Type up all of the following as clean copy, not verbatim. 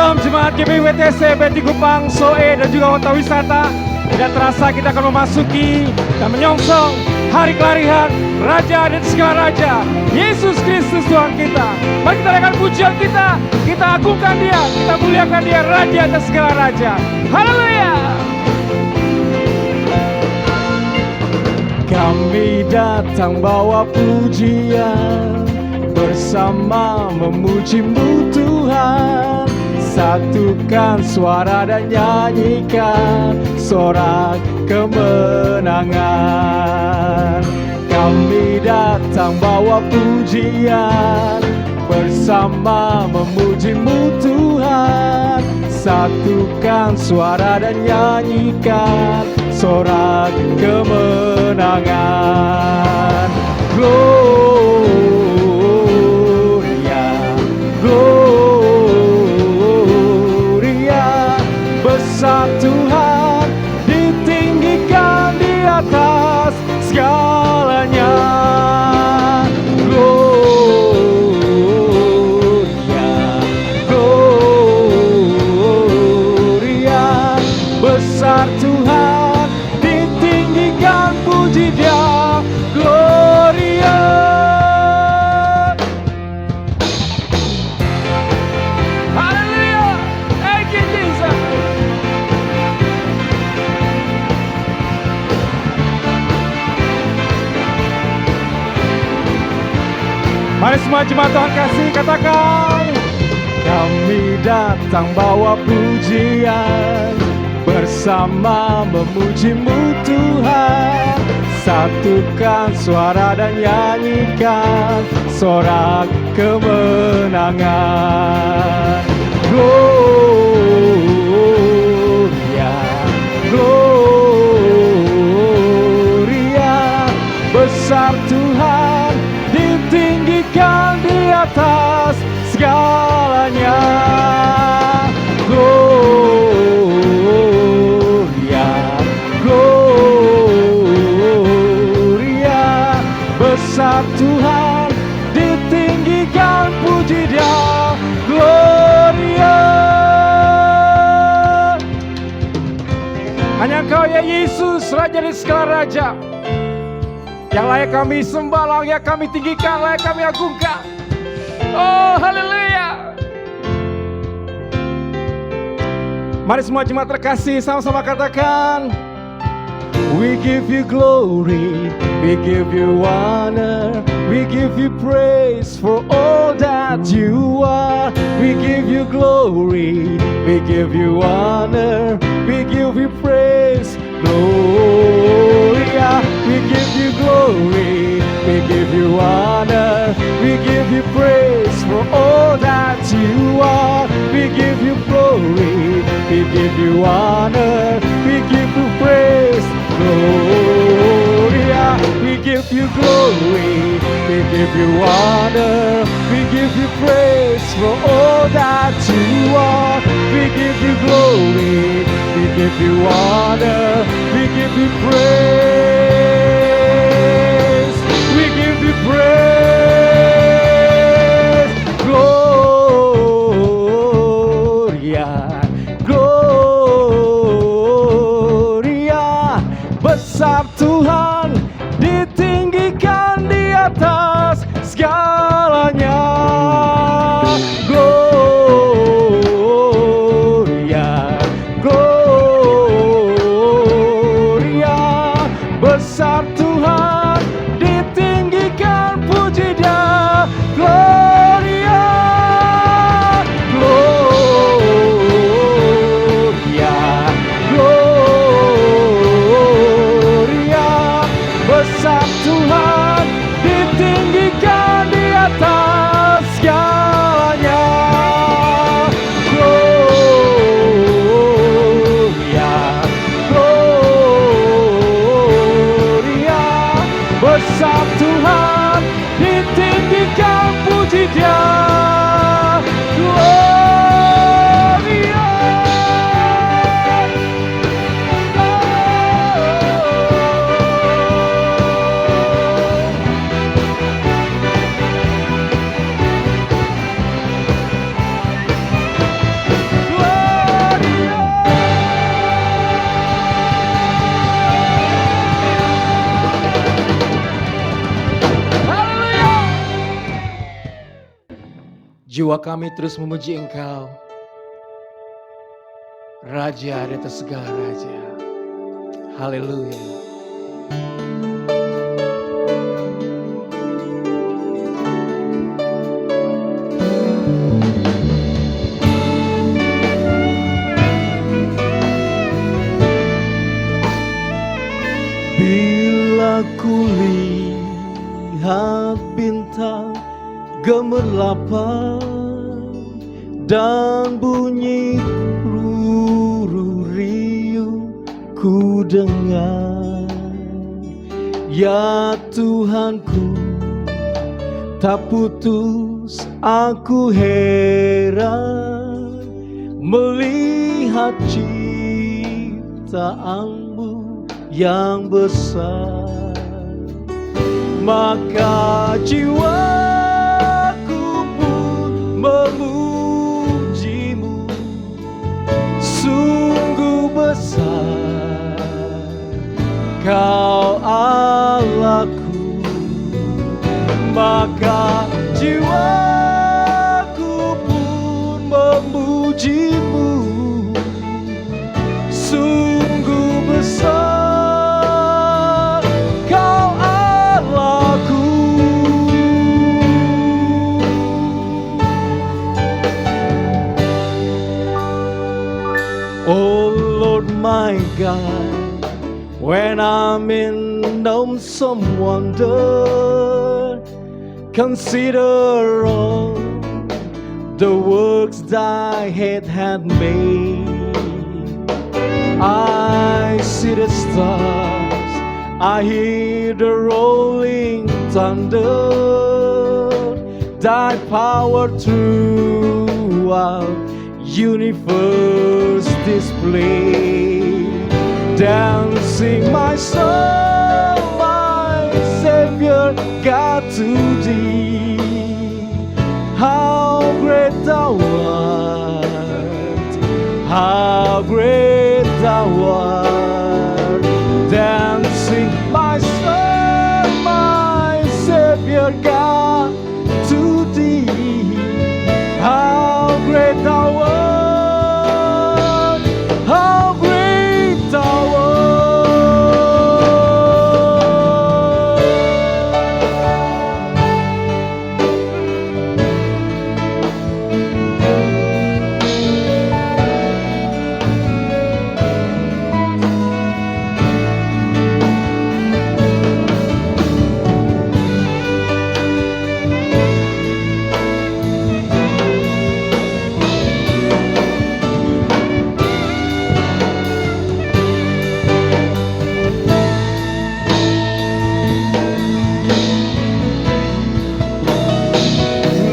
Shalom Jemaat GBWTC Beti Kupang, Soe dan juga Kota Wisata. Tidak terasa kita akan memasuki dan menyongsong hari kelahiran Raja dan segala Raja, Yesus Kristus Tuhan kita. Mari kita naikkan pujian kita agungkan Dia, kita muliakan Dia, Raja dan segala Raja. Haleluya. Kami datang bawa pujian, bersama memuji-Mu Tuhan. Satukan suara dan nyanyikan sorak kemenangan. Kami datang bawa pujian, bersama memuji-Mu Tuhan. Satukan suara dan nyanyikan sorak kemenangan. Gloria, Gloria, besar Tuhan, ditinggikan di atas segalanya. Gloria, Gloria, besar Tuhan, ditinggikan, puji Dia. Gloria. Haleluya. Thank you Jesus. Mari semua jemaat Tuhan kasih katakan, kami datang bawa pujian, bersama memuji-Mu Tuhan. Satukan suara dan nyanyikan sorak kemenangan. Gloria, Gloria, besar Tuhan, ditinggikan di atas segalanya. Gloria, Gloria, besar Tuhan, ditinggikan, puji Dia. Gloria. Hanya Engkau ya Yesus, Raja dari segala Raja, yang layak kami sembah, layak kami tinggikan, layak kami agungkan. Oh haleluya. Mari semua jemaat terkasih sama-sama katakan, we give you glory, we give you honor, we give you praise for all that you are. We give you glory, we give you honor, we give you praise. Gloria, we give you glory, we give you honor, we give you praise for all that you are. We give you glory, we give you honor, we give you praise. Gloria, we give you glory, we give you honor, we give you praise for all that you are. We give you glory, we give you honor, we give you praise, we give you praise. Gloria, Gloria, besar Tuhan, ditinggikan di atas segalanya. Gloria, Gloria, besar Jiwa kami terus memuji Engkau, Raja di atas segala raja. Haleluya. Bila kulihat bintang gemerlapan dan bunyi riuh ku dengar, ya Tuhanku, tak putus aku heran melihat ciptaanmu yang besar. Maka jiwaku pun memujimu, sungguh besar Kau Allahku. Maka jiwaku pun memujimu, sungguh besar Kau Allahku. Oh Lord my God, when I'm in some wonder, consider all the works thy hand had made. I see the stars, I hear the rolling thunder, thy power throughout universe display. Dancing my soul, my Savior God, to thee. How great thou art, how great thou art. Dancing my soul, my Savior God, to thee. How great thou art, how great thou art.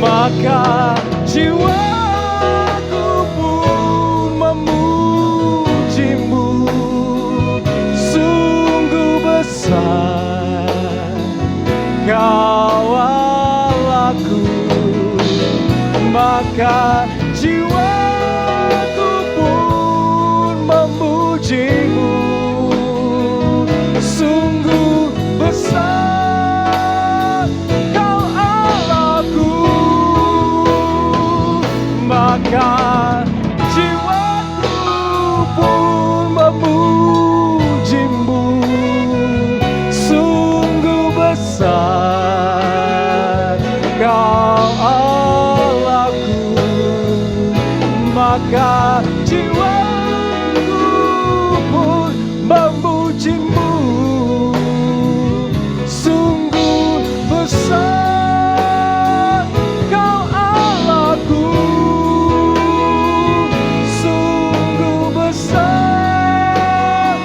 Maka jiwaku pun memujimu, sungguh besar Kau Allahku. Maka jiwaku pun memujimu, sungguh besar Kau Allahku. Maka jiwaku pun memujimu, sungguh besar Kau Allahku. Maka jiwaku pun memujimu, sungguh besar Kau Allahku. Sungguh besar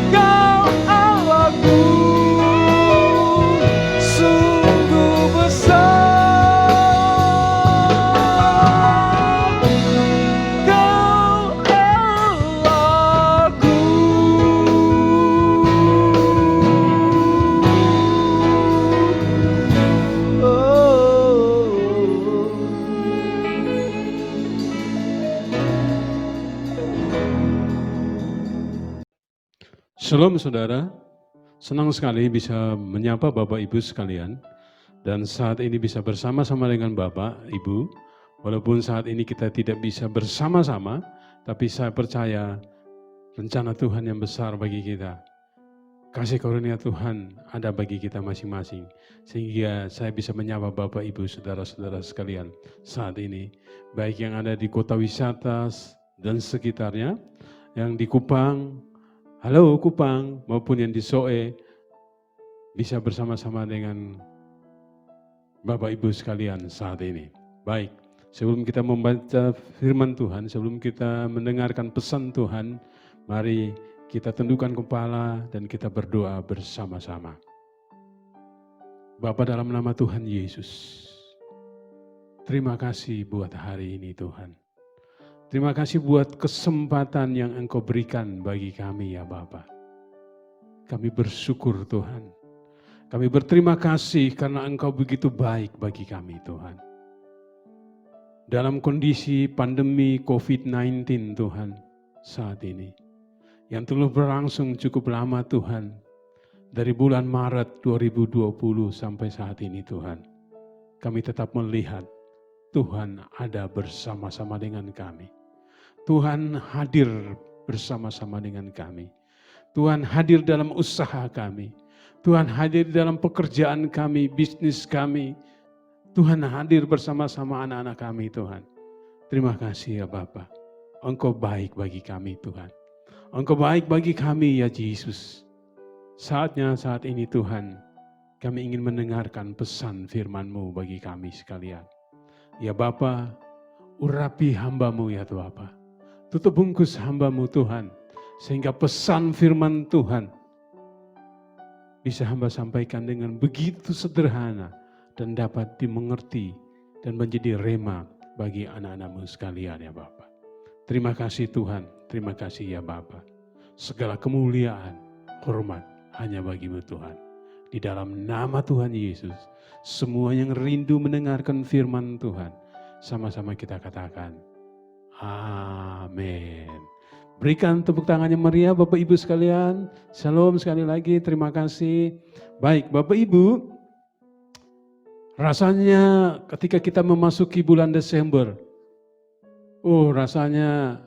Kau Allahku, sungguh besar Kau Allahku. Shalom saudara, senang sekali bisa menyapa Bapak Ibu sekalian dan saat ini bisa bersama-sama dengan Bapak Ibu Walaupun saat ini kita tidak bisa bersama-sama, tapi saya percaya rencana Tuhan yang besar bagi kita. Kasih karunia Tuhan ada bagi kita masing-masing. Sehingga saya bisa menyapa Bapak, Ibu, Saudara-saudara sekalian saat ini. Baik yang ada di kota wisata dan sekitarnya, yang di Kupang, halo Kupang, maupun yang di Soe, bisa bersama-sama dengan Bapak Ibu sekalian saat ini. Baik, sebelum kita membaca firman Tuhan, sebelum kita mendengarkan pesan Tuhan, mari kita tundukkan kepala dan kita berdoa bersama-sama. Bapa, dalam nama Tuhan Yesus, terima kasih buat hari ini Tuhan. Terima kasih buat kesempatan yang Engkau berikan bagi kami ya Bapa. Kami bersyukur Tuhan. Kami berterima kasih karena Engkau begitu baik bagi kami Tuhan. Dalam kondisi pandemi COVID-19 Tuhan saat ini, yang telah berlangsung cukup lama Tuhan, dari bulan Maret 2020 sampai saat ini Tuhan, kami tetap melihat Tuhan ada bersama-sama dengan kami. Tuhan hadir bersama-sama dengan kami. Tuhan hadir dalam usaha kami. Tuhan hadir dalam pekerjaan kami, bisnis kami. Tuhan hadir bersama-sama anak-anak kami Tuhan. Terima kasih ya Bapa. Engkau baik bagi kami Tuhan. Engkau baik bagi kami ya Yesus. Saatnya saat ini Tuhan, kami ingin mendengarkan pesan firman-Mu bagi kami sekalian. Ya Bapa, urapi hamba-Mu ya Bapa. Tutup bungkus hamba-Mu Tuhan, sehingga pesan firman Tuhan bisa hamba sampaikan dengan begitu sederhana dan dapat dimengerti dan menjadi rema bagi anak-anak-Mu sekalian ya Bapa. Terima kasih Tuhan, terima kasih ya Bapa. Segala kemuliaan, hormat hanya bagi-Mu Tuhan. Di dalam nama Tuhan Yesus, semua yang rindu mendengarkan firman Tuhan, sama-sama kita katakan, amin. Berikan tepuk tangannya meriah Bapak Ibu sekalian. Shalom sekali lagi, terima kasih. Baik Bapak Ibu, rasanya ketika kita memasuki bulan Desember, rasanya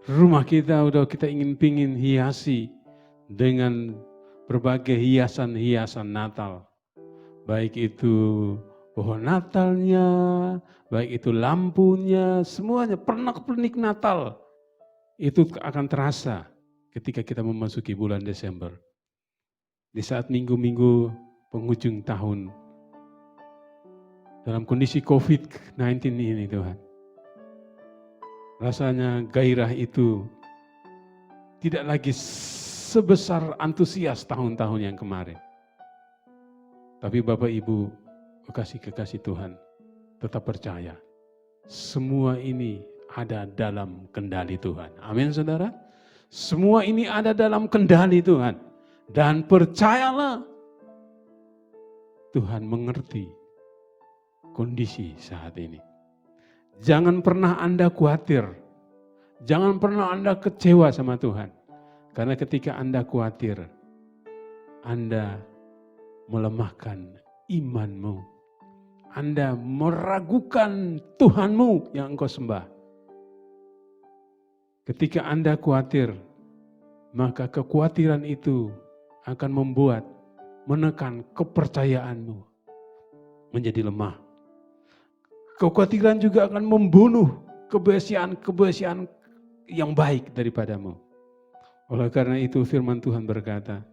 rumah kita udah kita pingin hiasi dengan berbagai hiasan-hiasan Natal. Baik itu pohon Natalnya, baik itu lampunya, semuanya pernak-pernik Natal. Itu akan terasa ketika kita memasuki bulan Desember. Di saat minggu-minggu penghujung tahun, dalam kondisi COVID-19 ini Tuhan. Rasanya gairah itu tidak lagi sebesar antusias tahun-tahun yang kemarin. Tapi Bapak Ibu, kekasih-kekasih Tuhan, tetap percaya. Semua ini ada dalam kendali Tuhan. Amin saudara. Semua ini ada dalam kendali Tuhan. Dan percayalah, Tuhan mengerti kondisi saat ini. Jangan pernah Anda khawatir. Jangan pernah Anda kecewa sama Tuhan. Karena ketika Anda khawatir, Anda melemahkan imanmu. Anda meragukan Tuhanmu yang engkau sembah. Ketika Anda khawatir, maka kekhawatiran itu akan menekan kepercayaanmu menjadi lemah. Kekhawatiran juga akan membunuh kebiasaan-kebiasaan yang baik daripadamu. Oleh karena itu firman Tuhan berkata,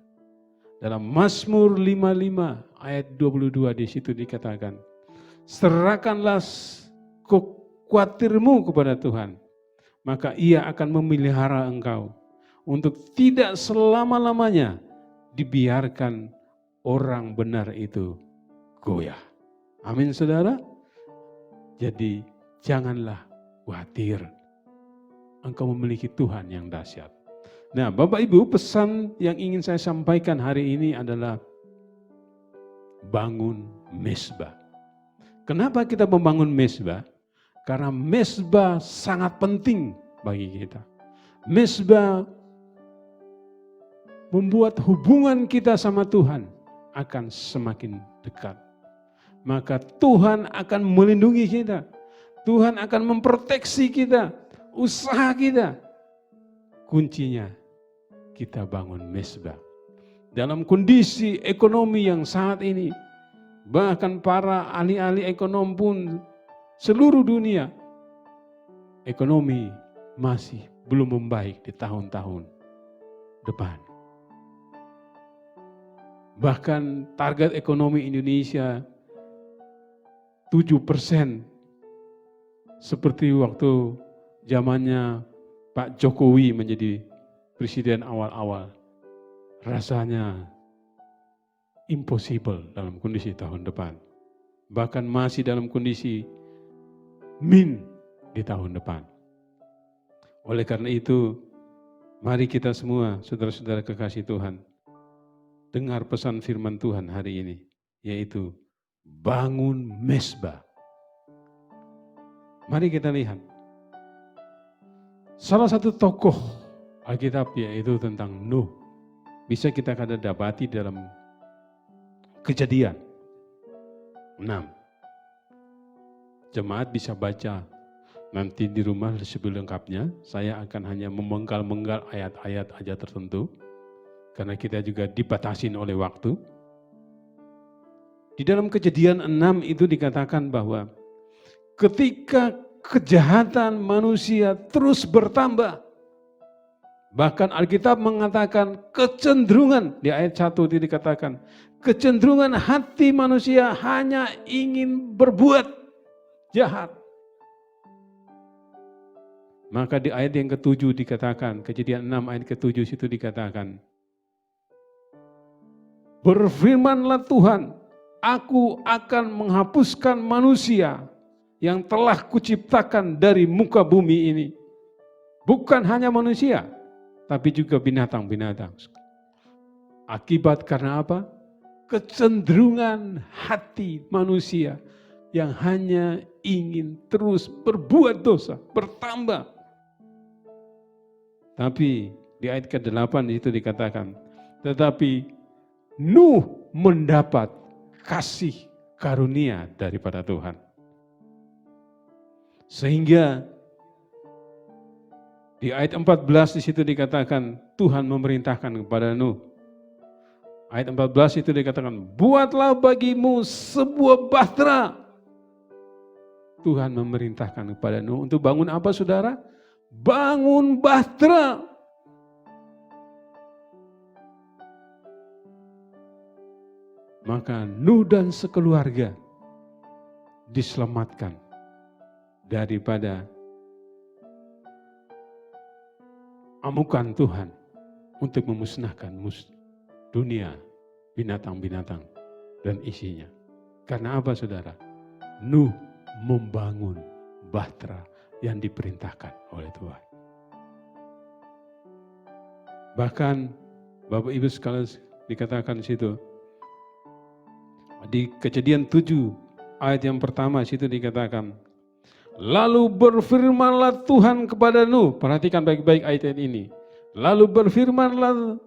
dalam Mazmur 55 ayat 22 di situ dikatakan, serahkanlah kekhawatirmu kepada Tuhan, maka Ia akan memelihara engkau untuk tidak selama-lamanya dibiarkan orang benar itu goyah. Amin saudara. Jadi janganlah khawatir. Engkau memiliki Tuhan yang dahsyat. Nah Bapak Ibu, pesan yang ingin saya sampaikan hari ini adalah bangun mezbah. Kenapa kita membangun mezbah? Karena mezbah sangat penting bagi kita. Mezbah membuat hubungan kita sama Tuhan akan semakin dekat. Maka Tuhan akan melindungi kita. Tuhan akan memproteksi kita, usaha kita. Kuncinya kita bangun mezbah. Dalam kondisi ekonomi yang saat ini, bahkan para ahli-ahli ekonom pun seluruh dunia, ekonomi masih belum membaik di tahun-tahun depan. Bahkan target ekonomi Indonesia 7%, seperti waktu zamannya Pak Jokowi menjadi presiden awal-awal. Rasanya impossible dalam kondisi tahun depan. Bahkan masih dalam kondisi min di tahun depan. Oleh karena itu, mari kita semua, saudara-saudara kekasih Tuhan, dengar pesan firman Tuhan hari ini, yaitu bangun mezbah. Mari kita lihat. Salah satu tokoh Alkitab yaitu tentang Nuh. Bisa kita dapati dalam Kejadian 6. Jemaat bisa baca nanti di rumah lebih lengkapnya. Saya akan hanya memenggal-menggal ayat-ayat aja tertentu. Karena kita juga dibatasin oleh waktu. Di dalam Kejadian 6 itu dikatakan bahwa ketika kejahatan manusia terus bertambah, bahkan Alkitab mengatakan kecenderungan, di ayat 1 itu dikatakan, kecenderungan hati manusia hanya ingin berbuat jahat. Maka di ayat yang ke-7 dikatakan, Kejadian 6 ayat ke-7 situ dikatakan, berfirmanlah Tuhan, aku akan menghapuskan manusia yang telah kuciptakan dari muka bumi ini. Bukan hanya manusia, tapi juga binatang-binatang. Akibat karena apa? Kecenderungan hati manusia yang hanya ingin terus berbuat dosa, bertambah. Tapi di ayat ke-8 itu dikatakan, tetapi Nuh mendapat kasih karunia daripada Tuhan. Sehingga di ayat 14 di situ dikatakan Tuhan memerintahkan kepada Nuh. Ayat 14 itu dikatakan, buatlah bagimu sebuah bahtera. Tuhan memerintahkan kepada Nuh untuk bangun apa, saudara? Bangun bahtera. Maka Nuh dan sekeluarga diselamatkan daripada amukan Tuhan untuk memusnahkan dunia, binatang-binatang dan isinya. Karena apa, saudara? Nuh membangun bahtera yang diperintahkan oleh Tuhan. Bahkan Bapak Ibu sekalian dikatakan di situ, di Kejadian 7 ayat yang pertama situ dikatakan, lalu berfirmanlah Tuhan kepada Nuh. Perhatikan baik-baik ayat ini. Lalu berfirmanlah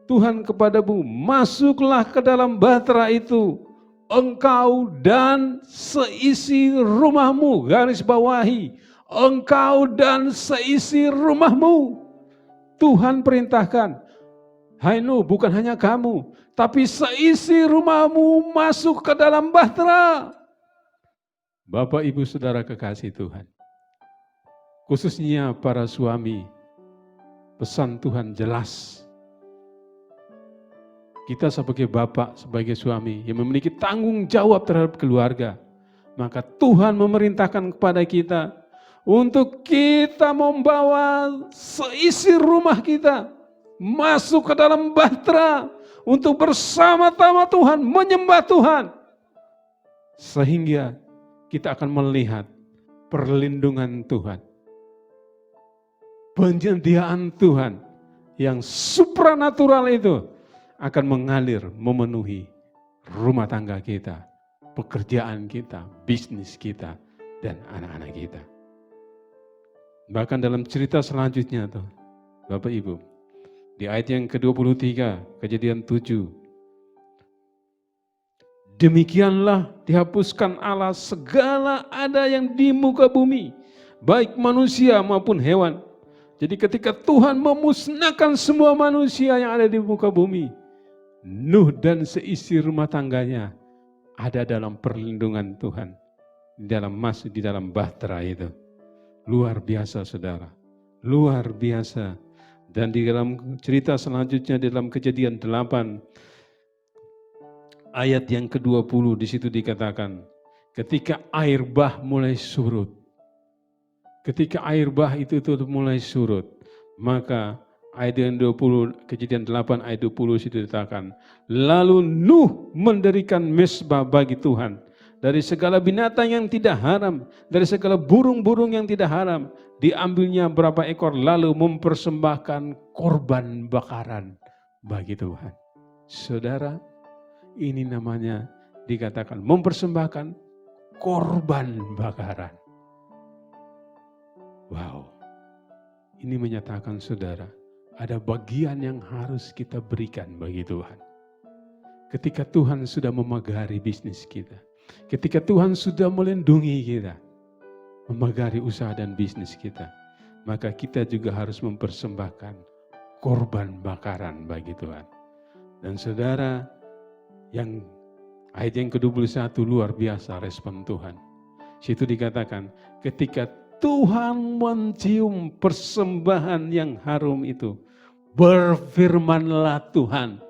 Tuhan kepadamu, masuklah ke dalam bahtera itu, engkau dan seisi rumahmu. Garis bawahi, engkau dan seisi rumahmu. Tuhan perintahkan, hai Nuh, bukan hanya kamu, tapi seisi rumahmu masuk ke dalam bahtera. Bapak, Ibu, Saudara kekasih Tuhan, khususnya para suami, pesan Tuhan jelas. Kita sebagai bapak, sebagai suami yang memiliki tanggung jawab terhadap keluarga, maka Tuhan memerintahkan kepada kita untuk kita membawa seisi rumah kita masuk ke dalam bahtera untuk bersama-sama Tuhan, menyembah Tuhan. Sehingga kita akan melihat perlindungan Tuhan, penyediaan Tuhan yang supranatural itu akan mengalir, memenuhi rumah tangga kita, pekerjaan kita, bisnis kita, dan anak-anak kita. Bahkan dalam cerita selanjutnya tuh, Bapak Ibu, di ayat yang ke-23, Kejadian 7, Demikianlah dihapuskan Allah segala ada yang di muka bumi, baik manusia maupun hewan. Jadi ketika Tuhan memusnahkan semua manusia yang ada di muka bumi, Nuh dan seisi rumah tangganya ada dalam perlindungan Tuhan, masuk di dalam bahtera itu. Luar biasa saudara, luar biasa. Dan di dalam cerita selanjutnya di dalam Kejadian 8 ayat yang ke-20 di situ dikatakan, ketika air bah mulai surut. Ketika air bah itu mulai surut, maka ayat yang 20, Kejadian 8 ayat 20 situ dikatakan, lalu Nuh mendirikan mezbah bagi Tuhan dari segala binatang yang tidak haram, dari segala burung-burung yang tidak haram, diambilnya berapa ekor lalu mempersembahkan korban bakaran bagi Tuhan. Saudara, ini namanya dikatakan mempersembahkan korban bakaran. Wow, ini menyatakan saudara, ada bagian yang harus kita berikan bagi Tuhan. Ketika Tuhan sudah memagari bisnis kita, ketika Tuhan sudah melindungi kita, memagari usaha dan bisnis kita, maka kita juga harus mempersembahkan korban bakaran bagi Tuhan. Dan saudara, yang ayat yang ke-21 luar biasa respon Tuhan. Situ dikatakan, ketika Tuhan mencium persembahan yang harum itu, berfirmanlah Tuhan,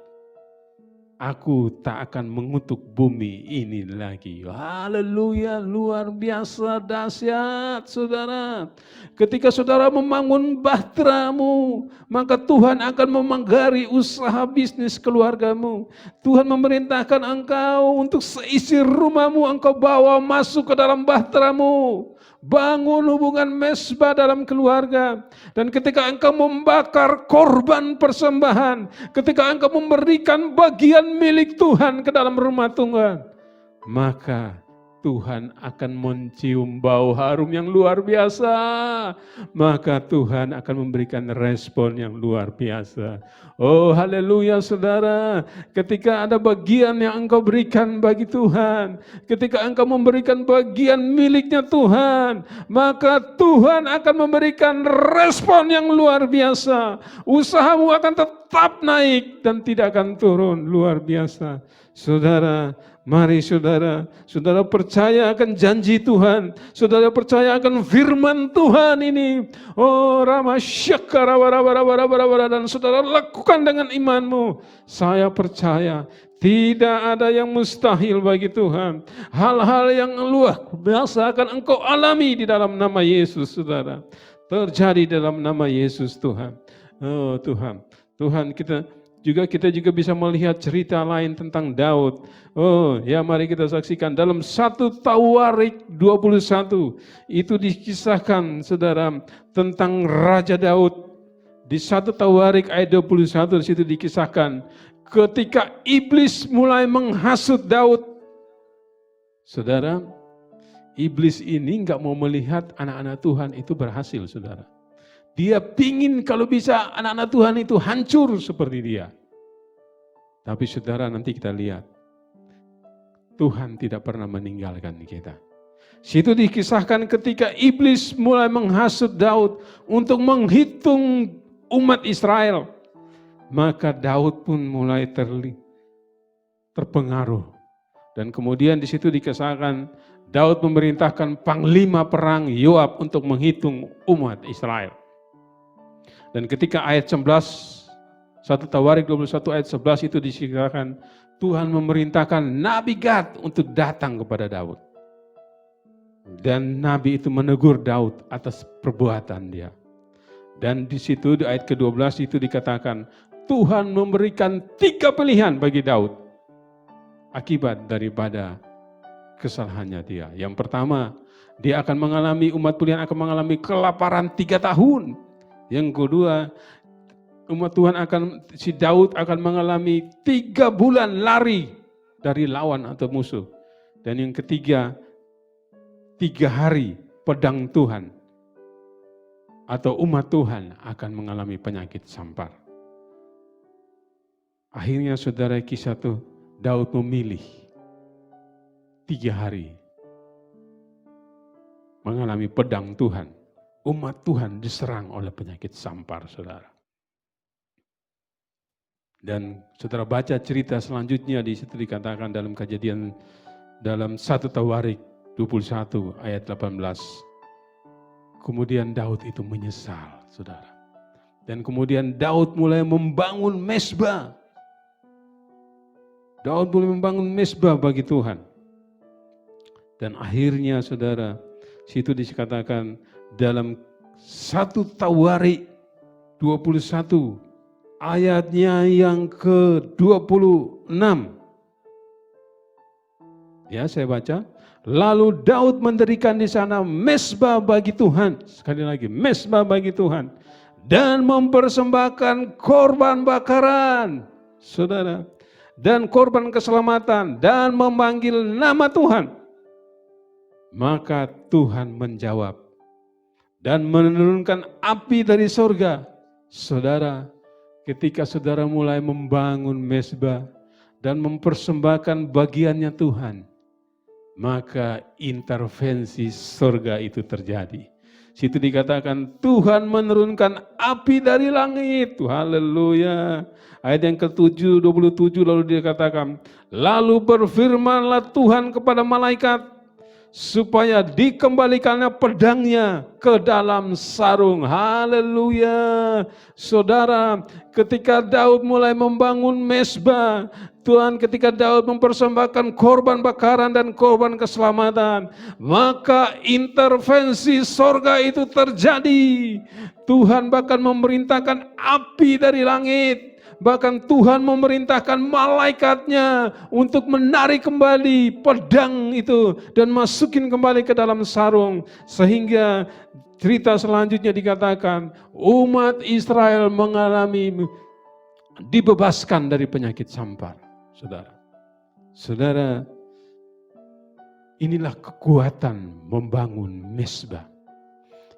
aku tak akan mengutuk bumi ini lagi. Haleluya, luar biasa dahsyat saudara. Ketika saudara membangun bahteramu, maka Tuhan akan memagari usaha bisnis keluargamu. Tuhan memerintahkan engkau untuk seisi rumahmu engkau bawa masuk ke dalam bahteramu. Bangun hubungan mezbah dalam keluarga. Dan ketika engkau membakar korban persembahan, ketika engkau memberikan bagian milik Tuhan ke dalam rumah Tuhan, maka Tuhan akan mencium bau harum yang luar biasa. Maka Tuhan akan memberikan respon yang luar biasa. Oh haleluya saudara. Ketika ada bagian yang engkau berikan bagi Tuhan, ketika engkau memberikan bagian miliknya Tuhan, maka Tuhan akan memberikan respon yang luar biasa. Usahamu akan tetap naik dan tidak akan turun. Luar biasa. Saudara, mari saudara percaya akan janji Tuhan, saudara percaya akan firman Tuhan ini. Oh Rama Syakara dan saudara lakukan dengan imanmu. Saya percaya tidak ada yang mustahil bagi Tuhan. Hal-hal yang luar biasa akan engkau alami di dalam nama Yesus saudara. Terjadi dalam nama Yesus Tuhan. Oh Tuhan, kita juga bisa melihat cerita lain tentang Daud. Oh ya, mari kita saksikan dalam 1 Tawarik 21. Itu dikisahkan saudara tentang Raja Daud. Di 1 Tawarik ayat 21 di situ dikisahkan ketika iblis mulai menghasut Daud. Saudara, iblis ini enggak mau melihat anak-anak Tuhan itu berhasil saudara. Dia pingin kalau bisa anak-anak Tuhan itu hancur seperti dia. Tapi saudara nanti kita lihat, Tuhan tidak pernah meninggalkan kita. Situ dikisahkan ketika iblis mulai menghasut Daud untuk menghitung umat Israel. Maka Daud pun mulai terpengaruh. Dan kemudian di situ dikisahkan Daud memerintahkan panglima perang Yoab untuk menghitung umat Israel. Dan ketika ayat 11, 1 Tawarik 21 ayat 11 itu dikisahkan Tuhan memerintahkan Nabi Gad untuk datang kepada Daud. Dan Nabi itu menegur Daud atas perbuatan dia. Dan di situ di ayat ke-12 itu dikatakan Tuhan memberikan 3 pilihan bagi Daud akibat daripada kesalahannya dia. Yang pertama, dia akan mengalami, umat pilihan akan mengalami kelaparan 3 tahun. Yang kedua, si Daud akan mengalami 3 bulan lari dari lawan atau musuh. Dan yang ketiga, 3 hari pedang Tuhan atau umat Tuhan akan mengalami penyakit sampar. Akhirnya saudara kisah itu, Daud memilih 3 hari mengalami pedang Tuhan. Umat Tuhan diserang oleh penyakit sampar, saudara. Dan saudara baca cerita selanjutnya di situ dikatakan dalam Kejadian dalam 1 Tawarik 21 ayat 18. Kemudian Daud itu menyesal, saudara. Dan kemudian Daud mulai membangun mezbah. Daud mulai membangun mezbah bagi Tuhan. Dan akhirnya saudara, situ dikatakan dalam 1 Tawarik 21 ayatnya yang ke-26. Ya, saya baca. Lalu Daud mendirikan di sana mezbah bagi Tuhan. Sekali lagi, mezbah bagi Tuhan. Dan mempersembahkan korban bakaran, saudara. Dan korban keselamatan. Dan memanggil nama Tuhan. Maka Tuhan menjawab. Dan menurunkan api dari surga. Saudara, ketika saudara mulai membangun mezbah. Dan mempersembahkan bagiannya Tuhan. Maka intervensi surga itu terjadi. Situ dikatakan Tuhan menurunkan api dari langit. Haleluya. Ayat yang ke-7, 27 lalu dikatakan, lalu berfirmanlah Tuhan kepada malaikat, supaya dikembalikannya pedangnya ke dalam sarung. Haleluya. Saudara, ketika Daud mulai membangun mezbah, Tuhan ketika Daud mempersembahkan korban bakaran dan korban keselamatan, maka intervensi sorga itu terjadi. Tuhan bahkan memerintahkan api dari langit. Bahkan Tuhan memerintahkan malaikatnya untuk menarik kembali pedang itu dan masukin kembali ke dalam sarung. Sehingga cerita selanjutnya dikatakan umat Israel mengalami dibebaskan dari penyakit sampar. Saudara, inilah kekuatan membangun mezbah.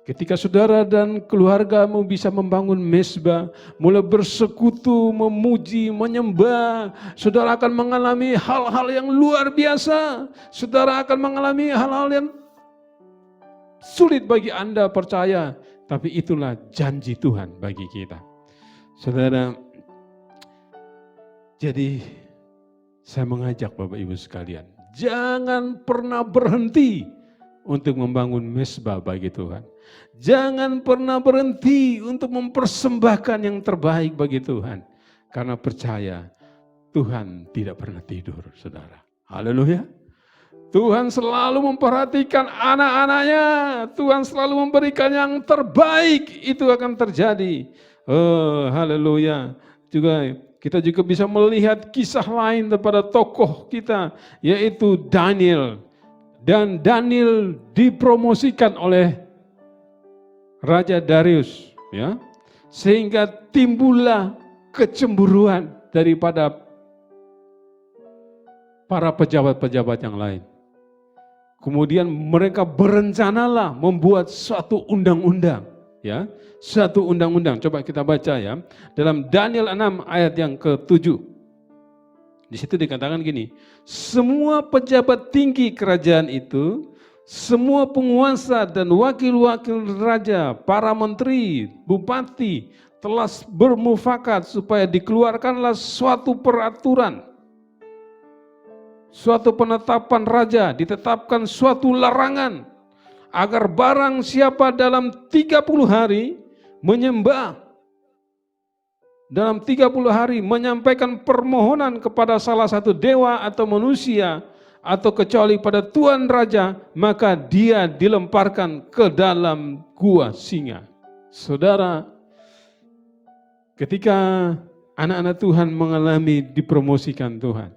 Ketika saudara dan keluargamu bisa membangun mezbah, mulai bersekutu, memuji, menyembah, saudara akan mengalami hal-hal yang luar biasa. Saudara akan mengalami hal-hal yang sulit bagi Anda percaya, tapi itulah janji Tuhan bagi kita. Saudara, jadi saya mengajak Bapak Ibu sekalian, jangan pernah berhenti untuk membangun mezbah bagi Tuhan. Jangan pernah berhenti untuk mempersembahkan yang terbaik bagi Tuhan. Karena percaya Tuhan tidak pernah tidur, saudara. Haleluya. Tuhan selalu memperhatikan anak-anaknya. Tuhan selalu memberikan yang terbaik, itu akan terjadi. Oh, haleluya. Kita juga bisa melihat kisah lain daripada tokoh kita, yaitu Daniel. Dan Daniel dipromosikan oleh Raja Darius, ya, sehingga timbullah kecemburuan daripada para pejabat-pejabat yang lain. Kemudian mereka berencanalah membuat suatu undang-undang, ya, suatu undang-undang. Coba kita baca ya, dalam Daniel 6 ayat yang ke-7. Di situ dikatakan gini, semua pejabat tinggi kerajaan itu, semua penguasa dan wakil-wakil raja, para menteri, bupati telah bermufakat supaya dikeluarkanlah suatu peraturan, suatu penetapan raja, ditetapkan suatu larangan agar barang siapa dalam 30 hari menyembah, dalam 30 hari menyampaikan permohonan kepada salah satu dewa atau manusia, atau kecuali pada Tuan Raja, maka dia dilemparkan ke dalam gua singa. Saudara, ketika anak-anak Tuhan mengalami dipromosikan Tuhan,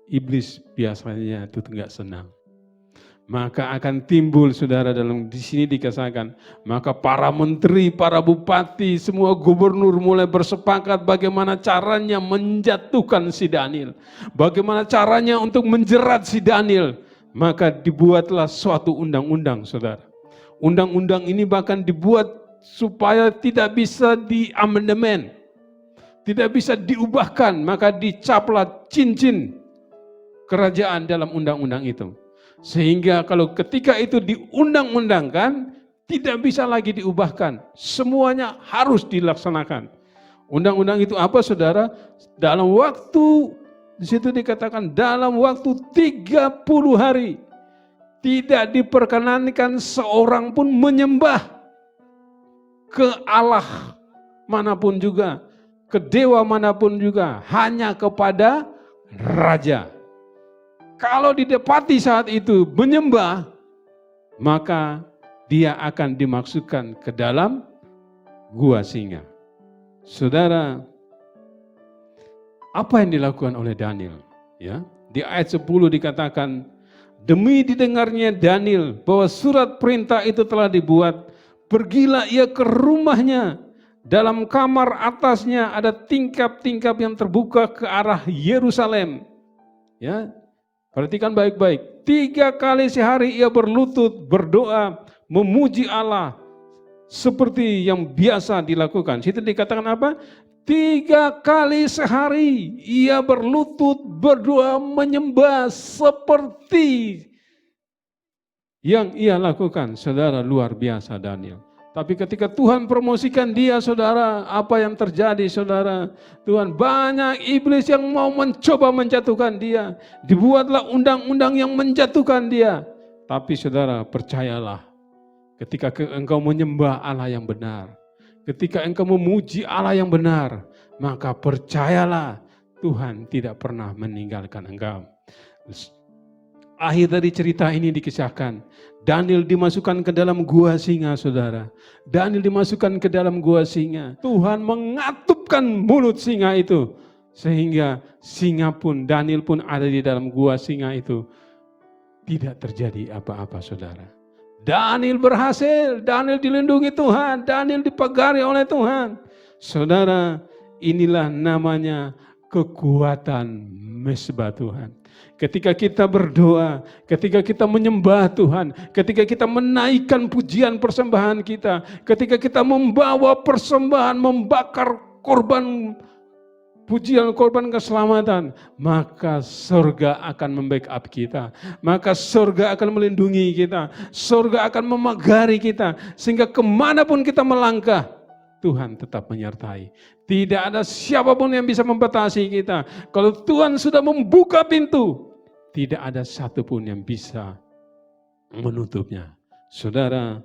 iblis biasanya itu enggak senang. Maka akan timbul, saudara, dalam di sini dikatakan, maka para menteri, para bupati, semua gubernur mulai bersepakat bagaimana caranya menjatuhkan si Daniel. Bagaimana caranya untuk menjerat si Daniel. Maka dibuatlah suatu undang-undang, saudara. Undang-undang ini bahkan dibuat supaya tidak bisa diamandemen, tidak bisa diubahkan, maka dicaplah cincin kerajaan dalam undang-undang itu. Sehingga kalau ketika itu diundang-undangkan, tidak bisa lagi diubahkan. Semuanya harus dilaksanakan. Undang-undang itu apa, saudara? Dalam waktu, di situ dikatakan dalam waktu 30 hari. Tidak diperkenankan seorang pun menyembah ke Allah manapun juga, ke dewa manapun juga, hanya kepada raja. Kalau didapati saat itu menyembah, maka dia akan dimasukkan ke dalam gua singa. Saudara, apa yang dilakukan oleh Daniel? Ya, di ayat 10 dikatakan, demi didengarnya Daniel bahwa surat perintah itu telah dibuat, pergilah ia ke rumahnya. Dalam kamar atasnya ada tingkap-tingkap yang terbuka ke arah Yerusalem. Ya, perhatikan baik-baik. 3 kali sehari ia berlutut, berdoa, memuji Allah seperti yang biasa dilakukan. Situ dikatakan apa? 3 kali sehari ia berlutut, berdoa, menyembah seperti yang ia lakukan. Saudara, luar biasa Daniel. Tapi ketika Tuhan promosikan dia, saudara, apa yang terjadi, saudara? Tuhan, banyak iblis yang mau mencoba menjatuhkan dia. Dibuatlah undang-undang yang menjatuhkan dia. Tapi saudara, percayalah, ketika engkau menyembah Allah yang benar, ketika engkau memuji Allah yang benar, maka percayalah, Tuhan tidak pernah meninggalkan engkau. Akhir dari cerita ini dikisahkan, Daniel dimasukkan ke dalam gua singa, saudara. Daniel dimasukkan ke dalam gua singa. Tuhan mengatupkan mulut singa itu, sehingga singa pun, Daniel pun ada di dalam gua singa itu. Tidak terjadi apa-apa, saudara. Daniel berhasil, Daniel dilindungi Tuhan, Daniel dipagari oleh Tuhan. Saudara, inilah namanya kekuatan mesbah Tuhan. Ketika kita berdoa, ketika kita menyembah Tuhan, ketika kita menaikkan pujian persembahan kita, ketika kita membawa persembahan, membakar korban pujian, korban keselamatan, maka surga akan membackup kita, maka surga akan melindungi kita, surga akan memagari kita, sehingga kemanapun kita melangkah, Tuhan tetap menyertai. Tidak ada siapapun yang bisa membatasi kita. Kalau Tuhan sudah membuka pintu, tidak ada satupun yang bisa menutupnya. Saudara,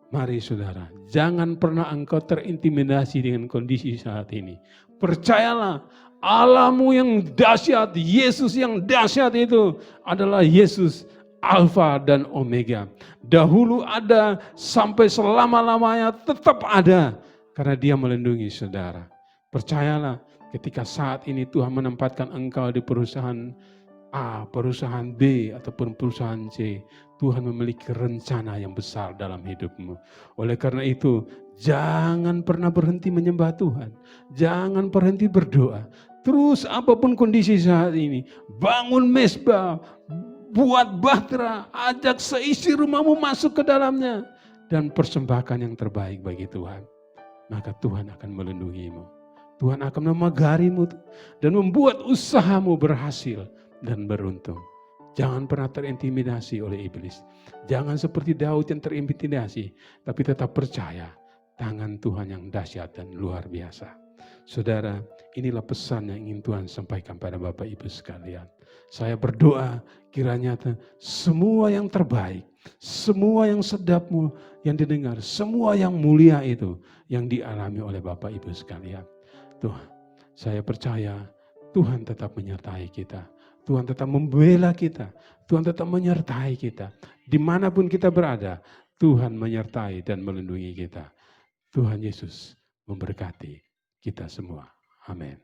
mari saudara, jangan pernah engkau terintimidasi dengan kondisi saat ini. Percayalah, Allahmu yang dahsyat, Yesus yang dahsyat itu adalah Yesus Alfa dan Omega. Dahulu ada, sampai selama-lamanya tetap ada. Karena dia melindungi saudara. Percayalah, ketika saat ini Tuhan menempatkan engkau di perusahaan A, perusahaan B, ataupun perusahaan C, Tuhan memiliki rencana yang besar dalam hidupmu. Oleh karena itu, jangan pernah berhenti menyembah Tuhan. Jangan berhenti berdoa. Terus apapun kondisi saat ini, bangun mesbah, buat bahtera, ajak seisi rumahmu masuk ke dalamnya, dan persembahkan yang terbaik bagi Tuhan. Maka Tuhan akan melindungimu. Tuhan akan memagarimu dan membuat usahamu berhasil dan beruntung. Jangan pernah terintimidasi oleh iblis. Jangan seperti Daud yang terintimidasi, tapi tetap percaya tangan Tuhan yang dahsyat dan luar biasa. Saudara, inilah pesan yang ingin Tuhan sampaikan pada Bapak Ibu sekalian. Saya berdoa kiranya semua yang terbaik, semua yang sedapmu yang didengar, semua yang mulia itu yang dialami oleh Bapak Ibu sekalian. Tuhan, saya percaya Tuhan tetap menyertai kita. Tuhan tetap membela kita. Tuhan tetap menyertai kita. Dimanapun kita berada, Tuhan menyertai dan melindungi kita. Tuhan Yesus memberkati kita semua. Amin.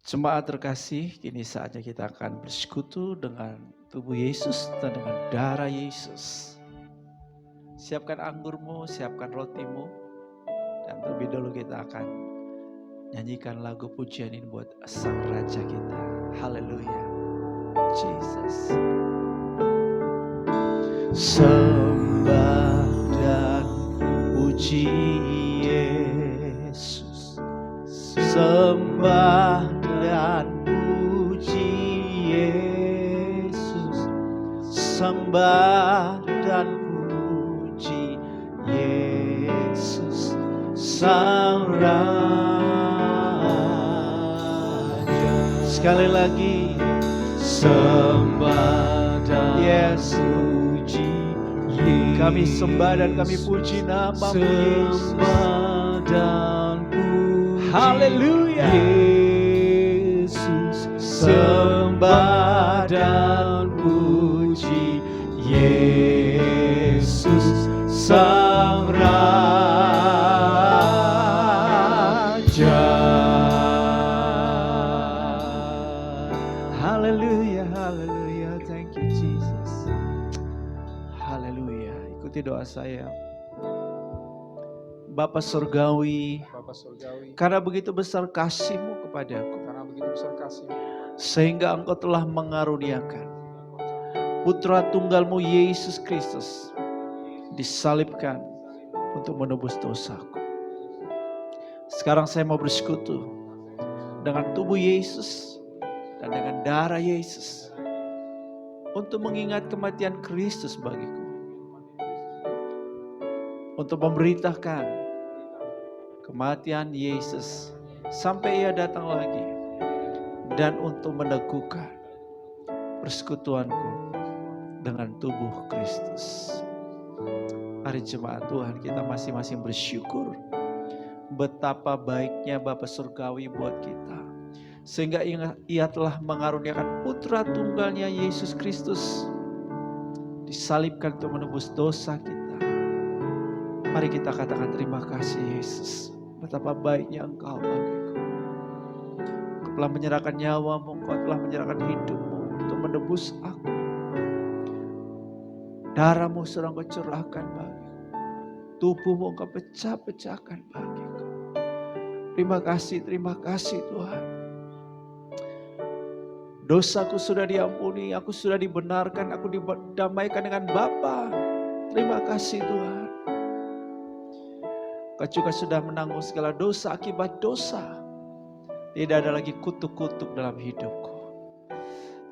Jemaat terkasih, kini saatnya kita akan bersekutu dengan tubuh Yesus dan dengan darah Yesus. Siapkan anggurmu, siapkan rotimu, dan terlebih dahulu kita akan nyanyikan lagu pujian ini buat Sang Raja kita. Haleluya, Jesus. Sembah dan puji Yesus, sembah dan puji Yesus, sembah dan puji Yesus Sang Raja. Sekali lagi, sembah dan puji Yesus. Kami sembah dan kami puji nama-Mu Yesus. Sembah dan puji Haleluya Yesus. Sembah dan puji Yesus Sang Raja. Haleluya, haleluya. Thank you Jesus. Haleluya. Ikuti doa saya. Bapa Surgawi, Bapa Surgawi, karena begitu besar kasih-Mu kepadaku, karena begitu besar kasih-Mu, sehingga Engkau telah mengaruniakan Putra Tunggal-Mu Yesus Kristus disalibkan untuk menebus dosaku. Sekarang saya mau bersekutu dengan tubuh Yesus dan dengan darah Yesus untuk mengingat kematian Kristus bagiku, untuk memberitakan kematian Yesus sampai Ia datang lagi, dan untuk meneguhkan persekutuanku dengan tubuh Kristus. Hari jemaat Tuhan, kita masing-masing bersyukur betapa baiknya Bapa Surgawi buat kita, sehingga Ia telah mengaruniakan Putra Tunggalnya Yesus Kristus disalibkan untuk menebus dosa kita. Mari kita katakan terima kasih Yesus, betapa baiknya Engkau bagiku. Engkau telah menyerahkan nyawa-Mu, Engkau telah menyerahkan hidup-Mu untuk menebus aku. Darah-Mu sudah Engkau curahkan bagiku, tubuh-Mu Engkau pecah-pecahkan bagiku. Terima kasih Tuhan. Dosaku sudah diampuni, aku sudah dibenarkan, aku didamaikan dengan Bapa. Terima kasih Tuhan. Kau juga sudah menanggung segala dosa akibat dosa. Tidak ada lagi kutuk-kutuk dalam hidupku.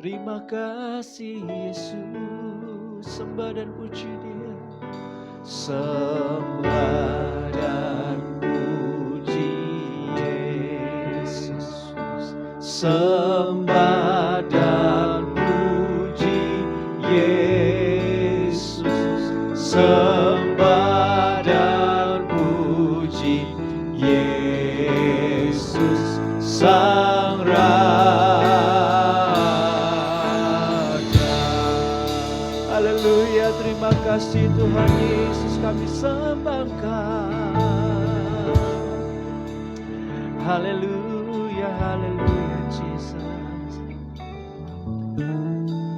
Terima kasih Yesus, sembah dan puji Dia. Sembah dan puji Yesus. Sembah dan puji Yesus. Sembah dan puji Yesus Sang Raja. Haleluya, terima kasih Tuhan Yesus, kami sembahkan. Haleluya, haleluya Jesus.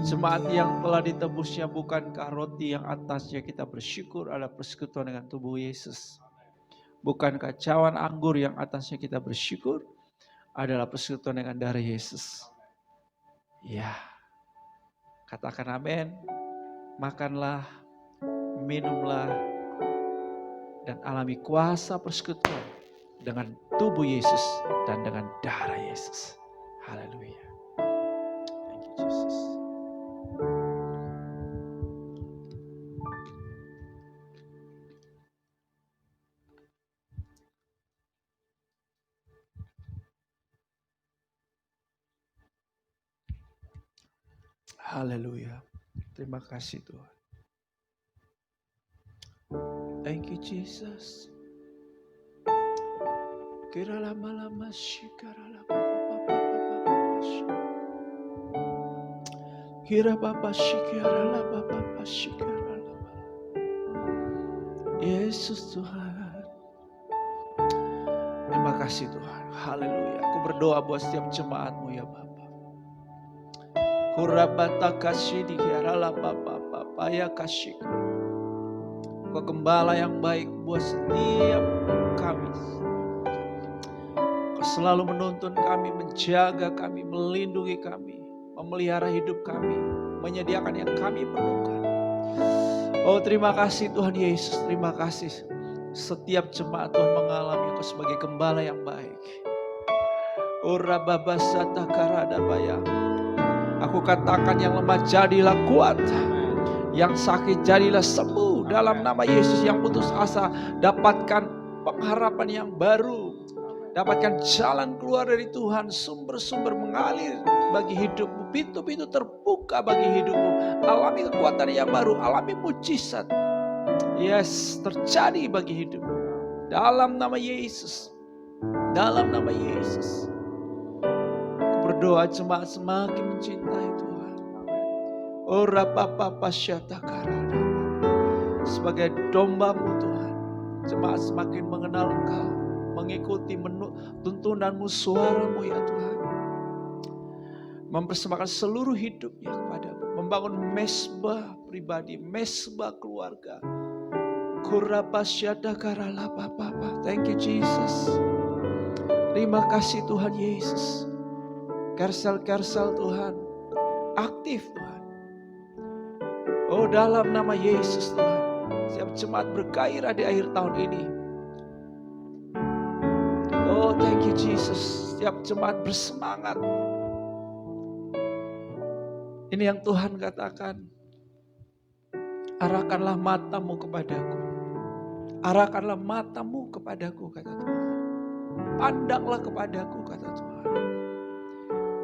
Jemaat yang telah ditebusnya bukankah roti yang atasnya kita bersyukur adalah persekutuan dengan tubuh Yesus? Bukankah cawan anggur yang atasnya kita bersyukur adalah persekutuan dengan darah Yesus? Ya, katakan amin. Makanlah, minumlah, dan alami kuasa persekutuan dengan tubuh Yesus dan dengan darah Yesus. Haleluya. Thank you Jesus. Haleluya. Terima kasih Tuhan. Thank you Jesus. Kira lama-lama syikara lama. Kira Bapa syikara lama. Syikara lama. Yesus Tuhan. Terima kasih Tuhan. Haleluya. Aku berdoa buat setiap jemaat-Mu ya Bapa. Kurabata kasih dikirala Bapa ya kasih. Kau gembala yang baik buat setiap kami. Kau selalu menuntun kami, menjaga kami, melindungi kami, memelihara hidup kami, menyediakan yang kami perlukan. Oh terima kasih Tuhan Yesus, terima kasih. Setiap jemaat Tuhan mengalami Kau sebagai gembala yang baik. Urababasata karadabaya. Aku katakan yang lemah jadilah kuat. Yang sakit jadilah sembuh dalam nama Yesus. Yang putus asa dapatkan pengharapan yang baru. Dapatkan jalan keluar dari Tuhan. Sumber-sumber mengalir bagi hidupmu. Pintu-pintu terbuka bagi hidupmu. Alami kekuatan yang baru. Alami mujizat. Yes, terjadi bagi hidupmu. Dalam nama Yesus. Dalam nama Yesus. Berdoa jemaat semakin mencintai Tuhan. Ora papa pasyata karana. Sebagai domba-Mu Tuhan, jemaat semakin mengenal Engkau, mengikuti tuntunanmu, suara-Mu ya Tuhan. Mempersembahkan seluruh hidupnya kepada-Mu, membangun mesbah pribadi, mesbah keluarga. Kura pasyata karala papa. Thank you Jesus. Terima kasih Tuhan Yesus. Kersel-kersel Tuhan, aktif Tuhan. Oh dalam nama Yesus Tuhan, setiap jemaat bergairah di akhir tahun ini. Oh thank you Jesus, setiap jemaat bersemangat. Ini yang Tuhan katakan, arahkanlah matamu kepadaku. Arahkanlah matamu kepadaku, kata Tuhan. Pandanglah kepadaku, kata Tuhan.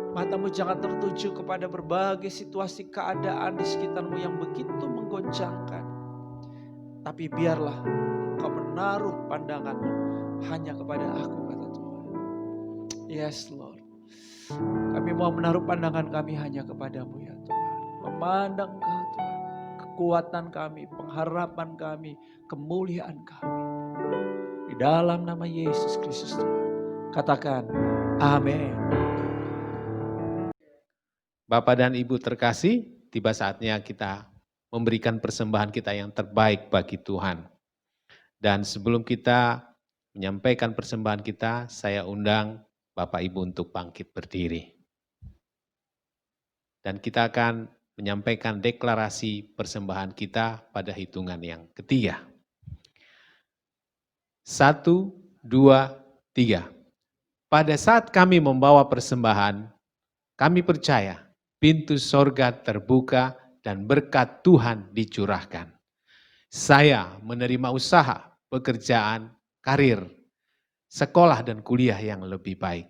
Matamu jangan tertuju kepada berbagai situasi keadaan di sekitarmu yang begitu menggoncangkan. Tapi biarlah kau menaruh pandanganmu hanya kepada aku, kata Tuhan. Yes Lord. Kami mau menaruh pandangan kami hanya kepadamu ya Tuhan. Memandang Kau Tuhan. Kekuatan kami, pengharapan kami, kemuliaan kami. Di dalam nama Yesus Kristus Tuhan. Katakan, amin. Bapak dan Ibu terkasih, tiba saatnya kita memberikan persembahan kita yang terbaik bagi Tuhan. Dan sebelum kita menyampaikan persembahan kita, saya undang Bapak Ibu untuk bangkit berdiri. Dan kita akan menyampaikan deklarasi persembahan kita pada hitungan yang ketiga. 1, 2, 3. Pada saat kami membawa persembahan, kami percaya pintu sorga terbuka dan berkat Tuhan dicurahkan. Saya menerima usaha, pekerjaan, karir, sekolah dan kuliah yang lebih baik.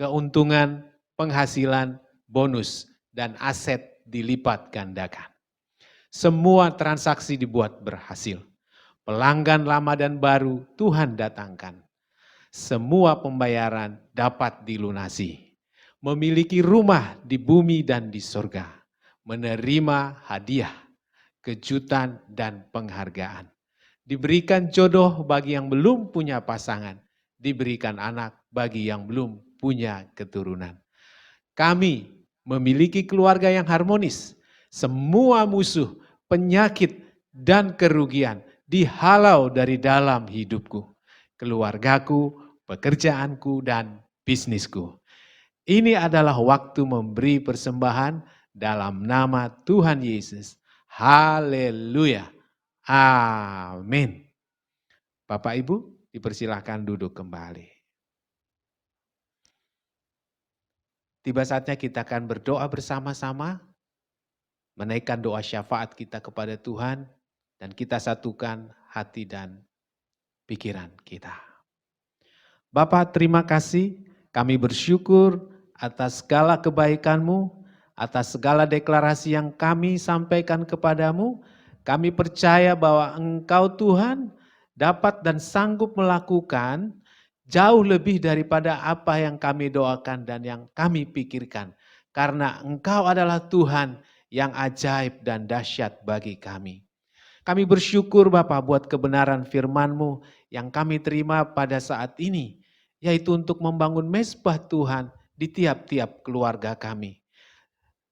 Keuntungan, penghasilan, bonus, dan aset dilipat gandakan. Semua transaksi dibuat berhasil. Pelanggan lama dan baru Tuhan datangkan. Semua pembayaran dapat dilunasi. Memiliki rumah di bumi dan di sorga, menerima hadiah, kejutan dan penghargaan. Diberikan jodoh bagi yang belum punya pasangan, diberikan anak bagi yang belum punya keturunan. Kami memiliki keluarga yang harmonis, semua musuh, penyakit dan kerugian dihalau dari dalam hidupku, keluargaku, pekerjaanku dan bisnisku. Ini adalah waktu memberi persembahan dalam nama Tuhan Yesus. Haleluya. Amin. Bapak Ibu, dipersilakan duduk kembali. Tiba saatnya kita akan berdoa bersama-sama, menaikkan doa syafaat kita kepada Tuhan, dan kita satukan hati dan pikiran kita. Bapa, terima kasih, kami bersyukur atas segala kebaikan-Mu, atas segala deklarasi yang kami sampaikan kepadamu. Kami percaya bahwa Engkau Tuhan dapat dan sanggup melakukan jauh lebih daripada apa yang kami doakan dan yang kami pikirkan. Karena Engkau adalah Tuhan yang ajaib dan dahsyat bagi kami. Kami bersyukur Bapa buat kebenaran firman-Mu yang kami terima pada saat ini, yaitu untuk membangun mezbah Tuhan di tiap-tiap keluarga kami.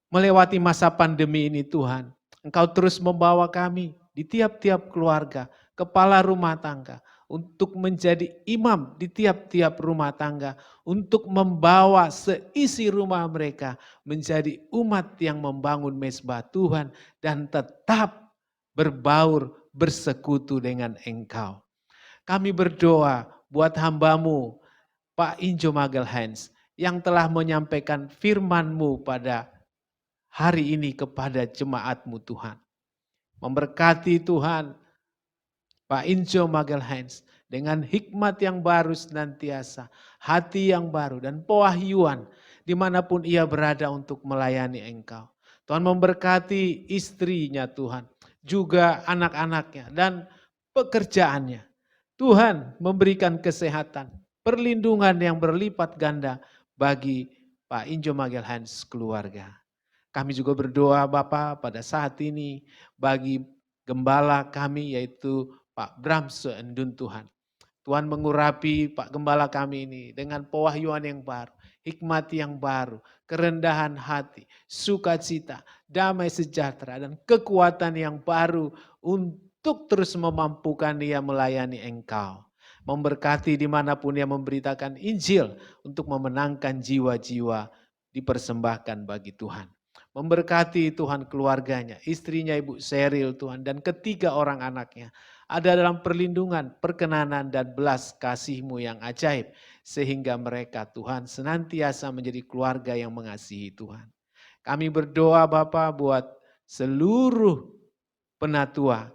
Melewati masa pandemi ini Tuhan, Engkau terus membawa kami di tiap-tiap keluarga, kepala rumah tangga, untuk menjadi imam di tiap-tiap rumah tangga, untuk membawa seisi rumah mereka menjadi umat yang membangun mezbah Tuhan dan tetap berbaur, bersekutu dengan Engkau. Kami berdoa buat hamba-Mu, Pak Injo Magelhans, yang telah menyampaikan firman-Mu pada hari ini kepada jemaat-Mu Tuhan. Memberkati Tuhan Pak Injo Magalhães dengan hikmat yang baru senantiasa, hati yang baru dan pewahyuan dimanapun ia berada untuk melayani Engkau. Tuhan memberkati istrinya Tuhan, juga anak-anaknya dan pekerjaannya. Tuhan memberikan kesehatan, perlindungan yang berlipat ganda bagi Pak Injo Magalhães keluarga. Kami juga berdoa Bapa pada saat ini bagi gembala kami yaitu Pak Bram Seendun Tuhan. Tuhan mengurapi Pak Gembala kami ini dengan pewahyuan yang baru, hikmat yang baru, kerendahan hati, sukacita, damai sejahtera, dan kekuatan yang baru untuk terus memampukan dia melayani Engkau. Memberkati dimanapun dia memberitakan Injil untuk memenangkan jiwa-jiwa dipersembahkan bagi Tuhan. Memberkati Tuhan keluarganya, istrinya Ibu Seril Tuhan, dan ketiga orang anaknya. Ada dalam perlindungan, perkenanan, dan belas kasih-Mu yang ajaib. Sehingga mereka Tuhan senantiasa menjadi keluarga yang mengasihi Tuhan. Kami berdoa Bapa buat seluruh penatua,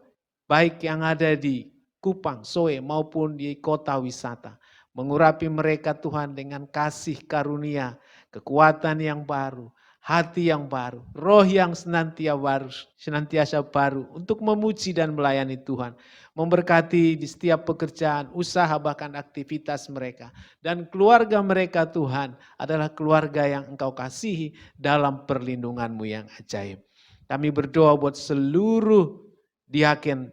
baik yang ada di Kupang, Soe maupun di kota wisata. Mengurapi mereka Tuhan dengan kasih karunia, kekuatan yang baru, hati yang baru, roh yang senantiasa baru untuk memuji dan melayani Tuhan. Memberkati di setiap pekerjaan, usaha, bahkan aktivitas mereka. Dan keluarga mereka Tuhan adalah keluarga yang Engkau kasihi dalam perlindungan-Mu yang ajaib. Kami berdoa buat seluruh diaken,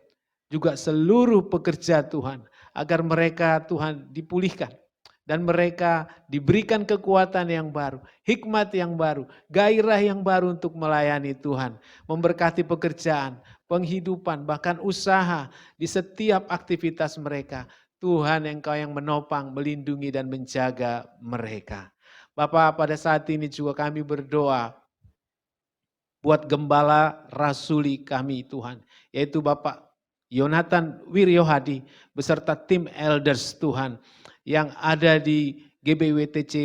juga seluruh pekerja Tuhan, agar mereka Tuhan dipulihkan. Dan mereka diberikan kekuatan yang baru, hikmat yang baru, gairah yang baru untuk melayani Tuhan. Memberkati pekerjaan, penghidupan, bahkan usaha di setiap aktivitas mereka. Tuhan Engkau yang menopang, melindungi dan menjaga mereka. Bapa, pada saat ini juga kami berdoa buat gembala rasuli kami Tuhan, yaitu Bapak Yonatan Wiryohadi beserta tim elders Tuhan yang ada di GBWTC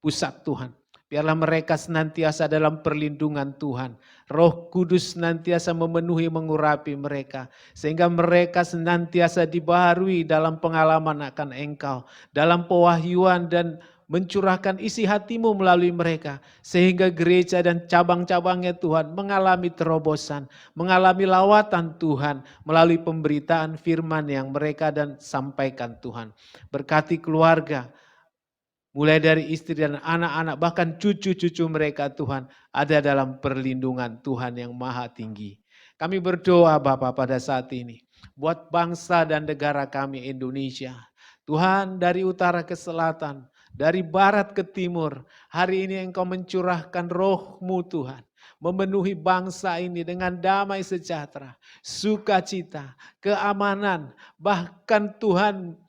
Pusat Tuhan. Biarlah mereka senantiasa dalam perlindungan Tuhan. Roh Kudus senantiasa memenuhi mengurapi mereka. Sehingga mereka senantiasa dibaharui dalam pengalaman akan Engkau. Dalam pewahyuan dan mencurahkan isi hati-Mu melalui mereka. Sehingga gereja dan cabang-cabangnya Tuhan mengalami terobosan. Mengalami lawatan Tuhan melalui pemberitaan firman yang mereka dan sampaikan Tuhan. Berkati keluarga, mulai dari istri dan anak-anak, bahkan cucu-cucu mereka Tuhan ada dalam perlindungan Tuhan yang maha tinggi. Kami berdoa Bapa pada saat ini buat bangsa dan negara kami Indonesia. Tuhan dari utara ke selatan, dari barat ke timur, hari ini Engkau mencurahkan roh-Mu Tuhan. Memenuhi bangsa ini dengan damai sejahtera, sukacita, keamanan, bahkan Tuhan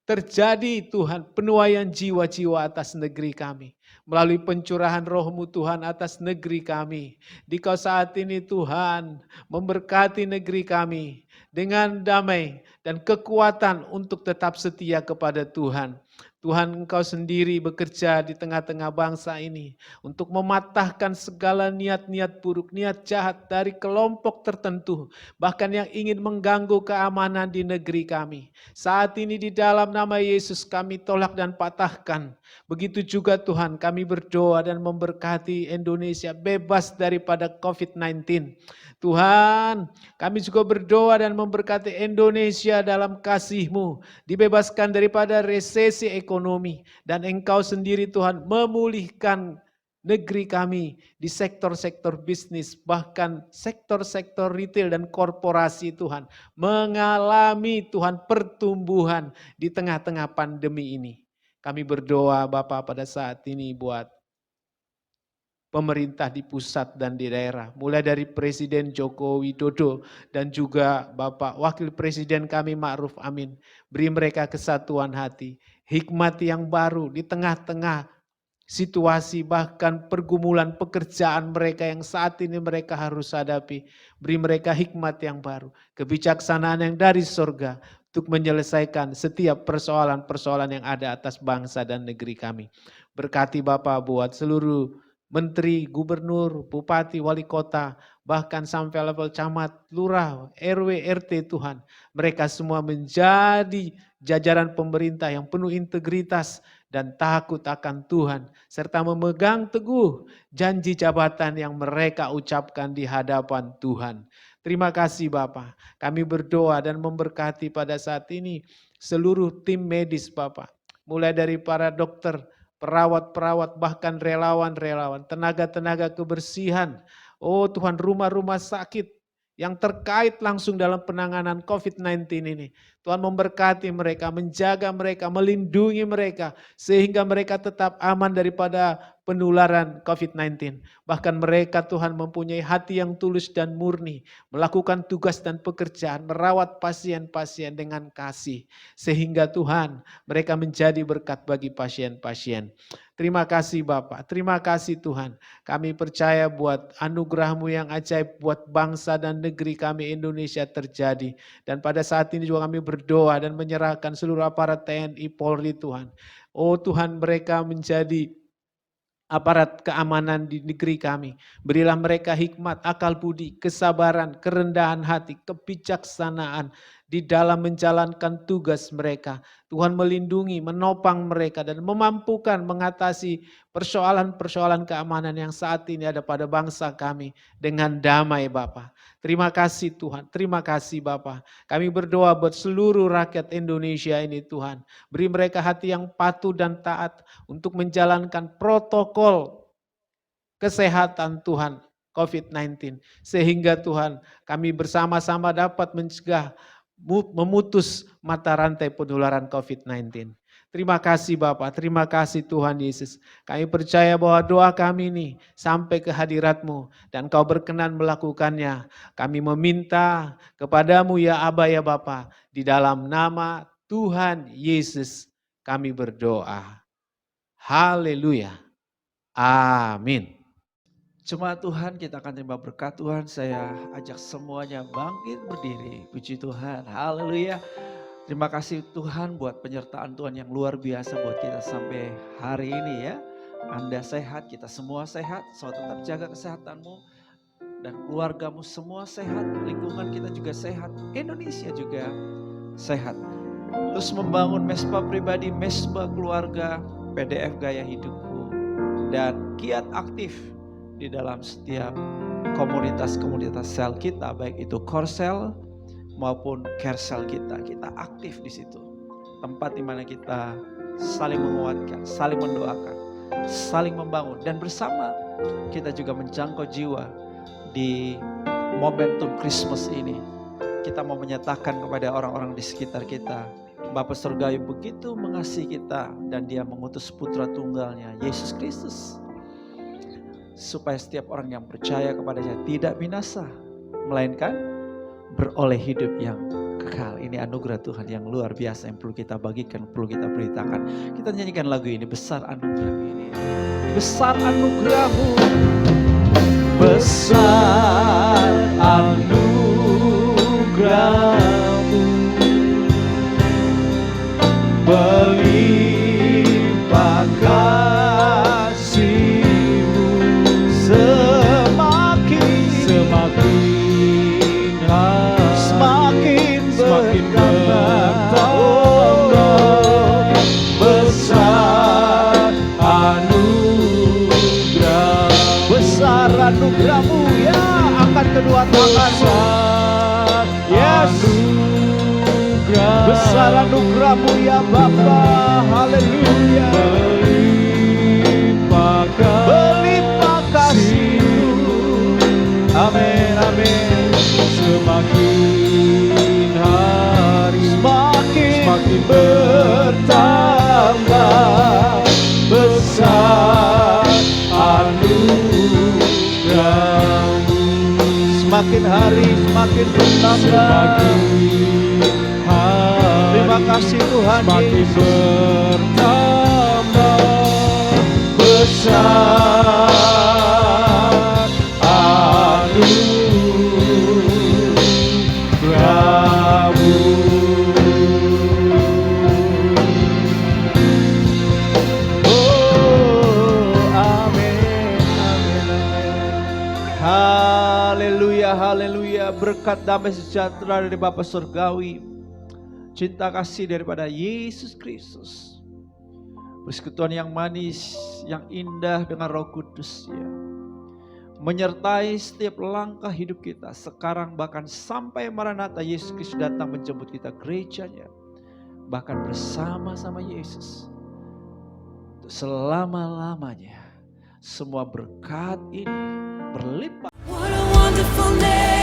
terjadi Tuhan penuaian jiwa-jiwa atas negeri kami. Melalui pencurahan roh-Mu Tuhan atas negeri kami. Dikau saat ini Tuhan memberkati negeri kami dengan damai dan kekuatan untuk tetap setia kepada Tuhan. Tuhan Engkau sendiri bekerja di tengah-tengah bangsa ini untuk mematahkan segala niat-niat buruk, niat jahat dari kelompok tertentu, bahkan yang ingin mengganggu keamanan di negeri kami. Saat ini di dalam nama Yesus kami tolak dan patahkan. Begitu juga Tuhan kami berdoa dan memberkati Indonesia bebas daripada COVID-19. Tuhan, kami juga berdoa dan memberkati Indonesia dalam kasih-Mu, dibebaskan daripada resesi ekonomi, dan Engkau sendiri Tuhan memulihkan negeri kami di sektor-sektor bisnis, bahkan sektor-sektor retail dan korporasi Tuhan, mengalami Tuhan pertumbuhan di tengah-tengah pandemi ini. Kami berdoa Bapa pada saat ini buat pemerintah di pusat dan di daerah, mulai dari Presiden Joko Widodo dan juga Bapak Wakil Presiden kami Ma'ruf Amin. Beri mereka kesatuan hati, hikmat yang baru di tengah-tengah situasi bahkan pergumulan pekerjaan mereka yang saat ini mereka harus hadapi. Beri mereka hikmat yang baru, kebijaksanaan yang dari surga untuk menyelesaikan setiap persoalan-persoalan yang ada atas bangsa dan negeri kami. Berkati Bapak buat seluruh menteri, gubernur, bupati, wali kota, bahkan sampai level camat, lurah, RW, RT Tuhan. Mereka semua menjadi jajaran pemerintah yang penuh integritas dan takut akan Tuhan, serta memegang teguh janji jabatan yang mereka ucapkan di hadapan Tuhan. Terima kasih Bapak, kami berdoa dan memberkati pada saat ini seluruh tim medis Bapak, mulai dari para dokter, perawat-perawat, bahkan relawan-relawan, tenaga-tenaga kebersihan. Oh Tuhan, rumah-rumah sakit yang terkait langsung dalam penanganan COVID-19 ini. Tuhan memberkati mereka, menjaga mereka, melindungi mereka, sehingga mereka tetap aman daripada penularan COVID-19. Bahkan mereka Tuhan mempunyai hati yang tulus dan murni, melakukan tugas dan pekerjaan, merawat pasien-pasien dengan kasih. Sehingga Tuhan, mereka menjadi berkat bagi pasien-pasien. Terima kasih Bapak, terima kasih Tuhan. Kami percaya buat anugerah-Mu yang ajaib buat bangsa dan negeri kami Indonesia terjadi. Dan pada saat ini juga kami berdoa dan menyerahkan seluruh aparat TNI Polri Tuhan. Oh Tuhan, mereka menjadi aparat keamanan di negeri kami. Berilah mereka hikmat, akal budi, kesabaran, kerendahan hati, kebijaksanaan di dalam menjalankan tugas mereka. Tuhan melindungi, menopang mereka dan memampukan mengatasi persoalan-persoalan keamanan yang saat ini ada pada bangsa kami dengan damai Bapa. Terima kasih Tuhan, terima kasih Bapa. Kami berdoa buat seluruh rakyat Indonesia ini Tuhan. Beri mereka hati yang patuh dan taat untuk menjalankan protokol kesehatan Tuhan COVID-19. Sehingga Tuhan kami bersama-sama dapat mencegah, memutus mata rantai penularan COVID-19. Terima kasih Bapak, terima kasih Tuhan Yesus. Kami percaya bahwa doa kami ini sampai ke hadirat-Mu dan Kau berkenan melakukannya. Kami meminta kepadamu ya Aba ya Bapa, di dalam nama Tuhan Yesus kami berdoa. Haleluya. Amin. Jemaat Tuhan, kita akan terima berkat Tuhan. Saya ajak semuanya bangkit berdiri. Puji Tuhan, haleluya. Terima kasih Tuhan buat penyertaan Tuhan yang luar biasa buat kita sampai hari ini ya. Anda sehat, kita semua sehat. So tetap jaga kesehatanmu dan keluargamu semua sehat. Lingkungan kita juga sehat. Indonesia juga sehat. Terus membangun mesbah pribadi, mesbah keluarga, PDF Gaya Hidupku. Dan giat aktif di dalam setiap komunitas-komunitas sel kita, baik itu Korsel maupun Kersel kita aktif di situ. Tempat di mana kita saling menguatkan, saling mendoakan, saling membangun, dan bersama kita juga menjangkau jiwa di momentum Christmas ini. Kita mau menyatakan kepada orang-orang di sekitar kita, Bapa Surgawi begitu mengasihi kita dan Dia mengutus Putra Tunggalnya, Yesus Kristus, supaya setiap orang yang percaya kepadanya tidak binasa, melainkan beroleh hidup yang kekal. Ini anugerah Tuhan yang luar biasa yang perlu kita bagikan, perlu kita beritakan. Kita nyanyikan lagu ini, besar anugerah ini. Besar anugerah-Mu, besar anugerah-Mu, berlimpah kasih-Mu, semakin bertambah. Besar anugerah, besar anugerah-Mu ya, angkat kedua tangan. Yes, besar anugerah-Mu ya Bapa, haleluya. Berlimpah kasih-Mu, amin, amin. Semakin hari semakin bertambah, besar anugerah-Mu. Semakin hari semakin bertambah. Terima kasih Tuhan, semakin bertambah, besar anugerah-Mu. Oh, amin, amin, amin. Haleluya. Haleluya, haleluya. Berkat damai sejahtera dari Bapa Surgawi, cinta kasih daripada Yesus Kristus, persekutuan yang manis, yang indah dengan Roh Kudus ya, menyertai setiap langkah hidup kita sekarang bahkan sampai Maranatha Yesus Kristus datang menjemput kita gerejanya, bahkan bersama-sama Yesus untuk selama-lamanya. Semua berkat ini berlimpah. What a wonderful name.